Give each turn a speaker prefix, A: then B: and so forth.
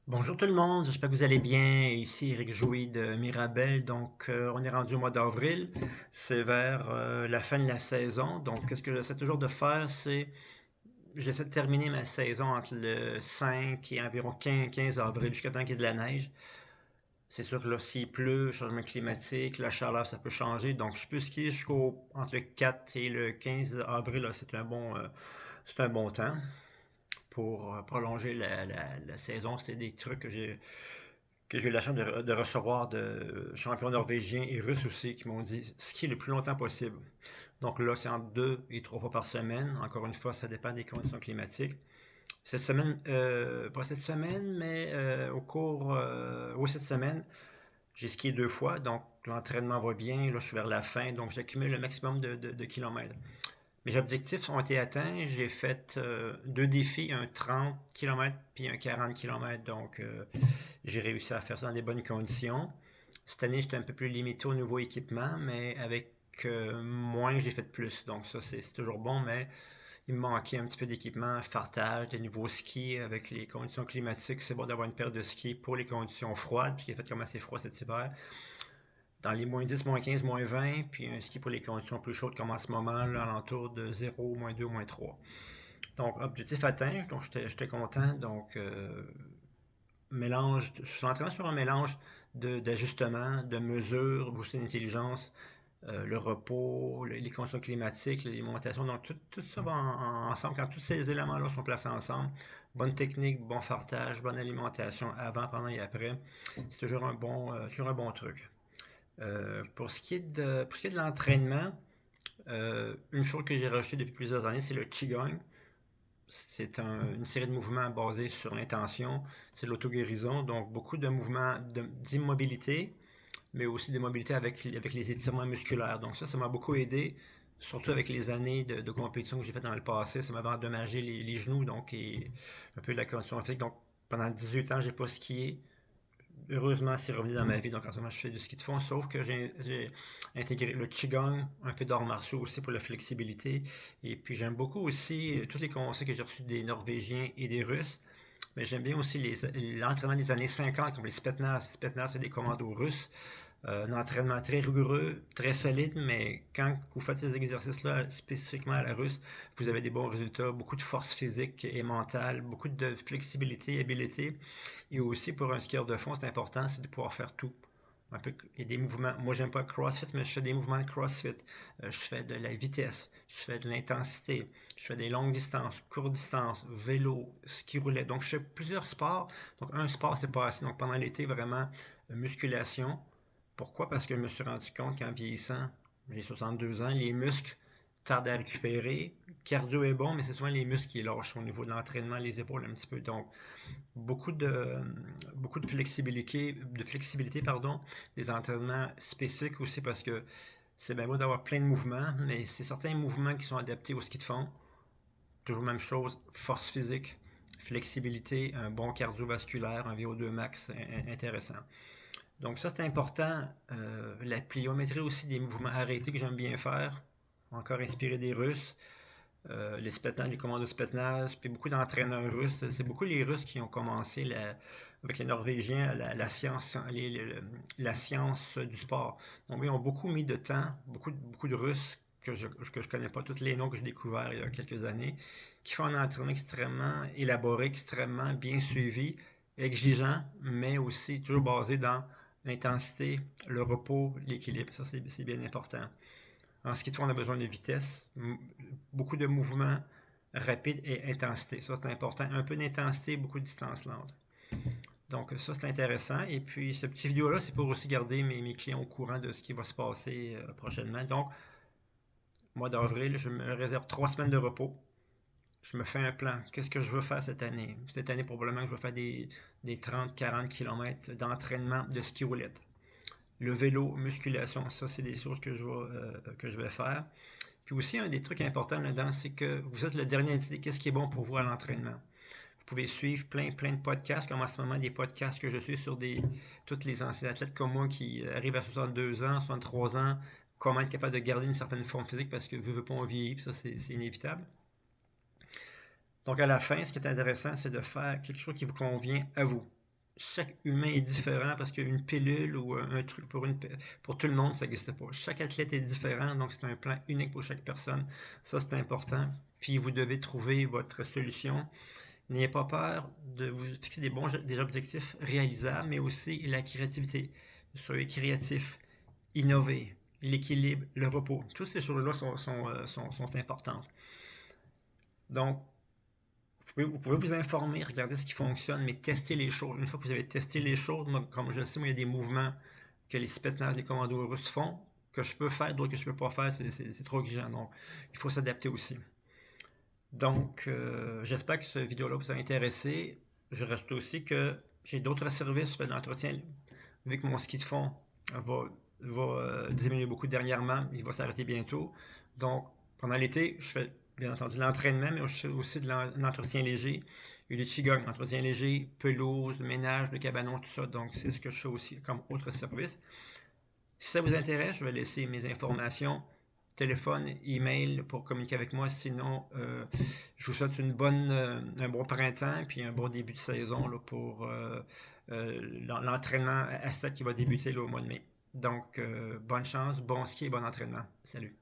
A: Bonjour tout le monde, j'espère que vous allez bien. Ici Eric Jouy de Mirabel. On est rendu au mois d'avril. C'est vers la fin de la saison. Donc, ce que j'essaie toujours de faire, c'est j'essaie de terminer ma saison entre le 5 et environ 15 avril jusqu'à temps qu'il y ait de la neige. C'est sûr que là, s'il pleut, changement climatique, la chaleur, ça peut changer. Donc, je peux skier jusqu'au entre le 4 et le 15 avril. Là, c'est un bon temps pour prolonger la saison. C'était des trucs que j'ai eu la chance de recevoir de champions norvégiens et russes aussi qui m'ont dit skier le plus longtemps possible. Donc là, c'est entre 2 et 3 fois par semaine. Encore une fois, ça dépend des conditions climatiques. Cette semaine, pas cette semaine, mais oui, cette semaine, j'ai skié 2 fois. Donc l'entraînement va bien. Là, je suis vers la fin. Donc j'accumule le maximum de kilomètres. Mes objectifs ont été atteints. J'ai fait 2 défis, un 30 km puis un 40 km. Donc, j'ai réussi à faire ça dans des bonnes conditions. Cette année, j'étais un peu plus limité au niveau équipement, mais avec moins, j'ai fait plus. Donc, ça, c'est toujours bon, mais il me manquait un petit peu d'équipement, fartage, des nouveaux skis avec les conditions climatiques. C'est bon d'avoir une paire de skis pour les conditions froides, puisqu'il a fait comme assez froid cet hiver. Dans les -10, -15, -20, puis un ski pour les conditions plus chaudes comme en ce moment, là, alentour de 0, -2, -3. Donc, objectif atteint, donc j'étais content. Donc, je suis en train sur un mélange d'ajustements, de mesures, aussi d'intelligence, le repos, les conditions climatiques, l'alimentation. Donc, tout ça va ensemble. Quand tous ces éléments-là sont placés ensemble, bonne technique, bon fartage, bonne alimentation avant, pendant et après, c'est toujours un bon truc. Pour ce qui est de l'entraînement, une chose que j'ai rajoutée depuis plusieurs années, c'est le Qigong. C'est une série de mouvements basés sur l'intention. C'est l'auto-guérison, donc beaucoup de mouvements d'immobilité, mais aussi de mobilité avec les étirements musculaires. Donc ça m'a beaucoup aidé, surtout avec les années de compétition que j'ai fait dans le passé. Ça m'avait endommagé les genoux, donc et un peu de la condition physique. Donc pendant 18 ans, j'ai pas skié. Heureusement, c'est revenu dans ma vie. Donc en ce moment, je fais du ski de fond, sauf que j'ai intégré le Qigong, un peu d'arts martiaux aussi pour la flexibilité. Et puis j'aime beaucoup aussi tous les conseils que j'ai reçus des Norvégiens et des Russes. Mais j'aime bien aussi l'entraînement des années 50, comme les Spetsnaz. Les Spetsnaz, c'est des commandos russes. Un entraînement très rigoureux, très solide, mais quand vous faites ces exercices-là, spécifiquement à la russe, vous avez des bons résultats, beaucoup de force physique et mentale, beaucoup de flexibilité et habileté. Et aussi, pour un skieur de fond, c'est important, c'est de pouvoir faire tout. Il y a des mouvements, moi j'aime pas le CrossFit, mais je fais des mouvements de CrossFit. Je fais de la vitesse, je fais de l'intensité, je fais des longues distances, courtes distances, vélo, ski roulette. Donc je fais plusieurs sports. Donc un sport, c'est pas assez. Donc pendant l'été, vraiment, musculation. Pourquoi? Parce que je me suis rendu compte qu'en vieillissant, j'ai 62 ans, les muscles tardent à récupérer. Cardio est bon, mais c'est souvent les muscles qui lâchent au niveau de l'entraînement, les épaules un petit peu. Donc, beaucoup de, beaucoup de flexibilité, pardon, des entraînements spécifiques aussi parce que c'est bien beau d'avoir plein de mouvements, mais c'est certains mouvements qui sont adaptés au ski de fond. Toujours la même chose, force physique, flexibilité, un bon cardiovasculaire, un VO2 max intéressant. Donc ça, c'est important. La pliométrie aussi, des mouvements arrêtés que j'aime bien faire, encore inspiré des Russes. Les Spetsnaz, les commandos Spetsnaz, puis beaucoup d'entraîneurs russes. C'est beaucoup les Russes qui ont commencé avec les Norvégiens la science du sport. Donc ils ont beaucoup mis de temps, beaucoup de Russes que je connais pas, tous les noms que j'ai découverts il y a quelques années, qui font un entraînement extrêmement élaboré, extrêmement bien suivi, exigeant, mais aussi toujours basé dans l'intensité, le repos, l'équilibre. Ça, c'est bien important. En ski de fond, on a besoin de vitesse, beaucoup de mouvements rapides et intensité. Ça, c'est important. Un peu d'intensité, beaucoup de distance lente. Donc, ça, c'est intéressant. Et puis, cette petite vidéo-là, c'est pour aussi garder mes clients au courant de ce qui va se passer prochainement. Donc, mois d'avril, je me réserve 3 semaines de repos. Je me fais un plan. Qu'est-ce que je veux faire cette année? Cette année, probablement, je vais faire des 30-40 km d'entraînement de ski roulette. Le vélo, musculation, ça, c'est des choses que je vais faire. Puis aussi, un des trucs importants là-dedans, c'est que vous êtes le dernier à décider qu'est-ce qui est bon pour vous à l'entraînement. Vous pouvez suivre plein de podcasts, comme en ce moment des podcasts que je suis sur tous les anciens athlètes comme moi qui arrivent à 62 ans, 63 ans, comment être capable de garder une certaine forme physique parce que veut pas on vieillit, puis ça c'est inévitable. Donc à la fin, ce qui est intéressant, c'est de faire quelque chose qui vous convient à vous. chaque humain est différent parce qu'une pilule ou un truc pour tout le monde, ça n'existe pas. Chaque athlète est différent, donc c'est un plan unique pour chaque personne. Ça, c'est important. Puis vous devez trouver votre solution. N'ayez pas peur de vous fixer des objectifs réalisables, mais aussi la créativité. Soyez créatif, innover, l'équilibre, le repos. Toutes ces choses-là sont importantes. Donc, vous pouvez vous informer, regarder ce qui fonctionne, mais tester les choses. Une fois que vous avez testé les choses, comme je le sais, moi, il y a des mouvements que les spetsnaz, les commandos russes font, que je peux faire, d'autres que je ne peux pas faire, c'est trop exigeant. Donc, il faut s'adapter aussi. Donc, j'espère que cette vidéo-là vous a intéressé. Je rajoute aussi que j'ai d'autres services d'entretien, vu que mon ski de fond va diminuer beaucoup dernièrement, il va s'arrêter bientôt. Donc, pendant l'été, je fais bien entendu l'entraînement, mais aussi de l'entretien léger. Il y a du qigong, entretien léger, pelouse, ménage de cabanon, tout ça. Donc, c'est ce que je fais aussi comme autre service. Si ça vous intéresse, je vais laisser mes informations, téléphone, email pour communiquer avec moi. Sinon, je vous souhaite un bon printemps puis un bon début de saison là, pour l'entraînement à 7 qui va débuter là, au mois de mai. Donc, bonne chance, bon ski et bon entraînement. Salut!